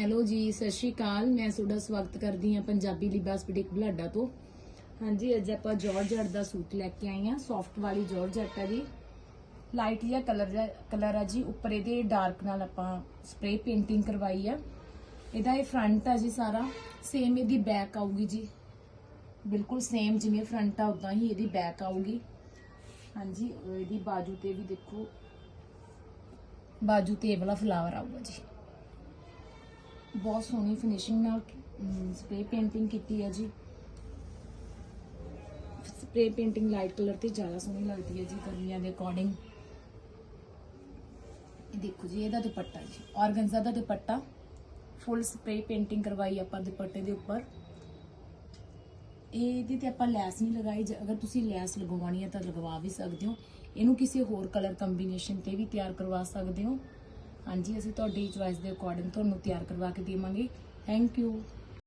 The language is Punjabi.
ਹੈਲੋ ਜੀ, ਸਤਿ ਸ਼੍ਰੀ ਅਕਾਲ। ਮੈਂ ਤੁਹਾਡਾ ਸਵਾਗਤ ਕਰਦੀ ਹਾਂ ਪੰਜਾਬੀ ਲਿਬਾਸ ਬੁਟੀਕ ਬੁਢਲਾਡਾ ਤੋਂ। ਹਾਂਜੀ, ਅੱਜ ਆਪਾਂ ਜਾਰਜਟ ਦਾ ਸੂਟ ਲੈ ਕੇ ਆਏ ਹਾਂ। ਸੌਫਟ ਵਾਲੀ ਜਾਰਜਟ ਹੈ ਜੀ। ਲਾਈਟ ਜਿਹਾ ਕਲਰ ਹੈ ਜੀ। ਉੱਪਰ ਇਹਦੇ ਡਾਰਕ ਨਾਲ ਆਪਾਂ ਸਪਰੇ ਪੇਂਟਿੰਗ ਕਰਵਾਈ ਆ। ਇਹਦਾ ਇਹ ਫਰੰਟ ਹੈ ਜੀ। ਸਾਰਾ ਸੇਮ ਇਹਦੀ ਬੈਕ ਆਊਗੀ ਜੀ। ਬਿਲਕੁਲ ਸੇਮ ਜਿਵੇਂ ਫਰੰਟ ਆ ਉਦਾਂ ਹੀ ਇਹਦੀ ਬੈਕ ਆਊਗੀ। ਹਾਂਜੀ, ਇਹਦੀ ਬਾਜੂ ਤੇ ਵੀ ਦੇਖੋ, ਬਾਜੂ ਤੇ ਇਹ ਵਾਲਾ ਫਲਾਵਰ ਆਊਗਾ ਜੀ। बहुत सोहनी फिनिशिंग नाल स्प्रे पेंटिंग की है जी। स्प्रे पेंटिंग लाइट कलर ते ज़्यादा सोहनी लगती है जी गर्मियों के अकॉर्डिंग। देखो जी, ਇਹਦਾ दुपट्टा जी ऑर्गेन्जा ਦਾ दुपट्टा फुल स्प्रे पेंटिंग करवाई ਆਪਾਂ दुपट्टे ਦੇ ਉੱਪਰ। ਇਹਦੇ ਤੇ ਆਪਾਂ ਲੈਸ ਨਹੀਂ ਲਗਾਈ। ਅਗਰ ਤੁਸੀਂ ਲੈਸ ਲਗਵਾਉਣੀ ਹੈ ਤਾਂ ਲਗਵਾ ਵੀ ਸਕਦੇ ਹੋ। ਇਹਨੂੰ ਕਿਸੇ ਹੋਰ ਕਲਰ ਕੰਬੀਨੇਸ਼ਨ ਤੇ ਵੀ ਤਿਆਰ ਕਰਵਾ ਸਕਦੇ ਹੋ। हाँ जी, ਅਸੀਂ ਤੁਹਾਡੀ ਚੁਆਇਸ ਦੇ ਅਕੋਰਡਿੰਗ ਤੁਹਾਨੂੰ ਤਿਆਰ ਕਰਵਾ ਕੇ ਦੇਵਾਂਗੇ। Thank you.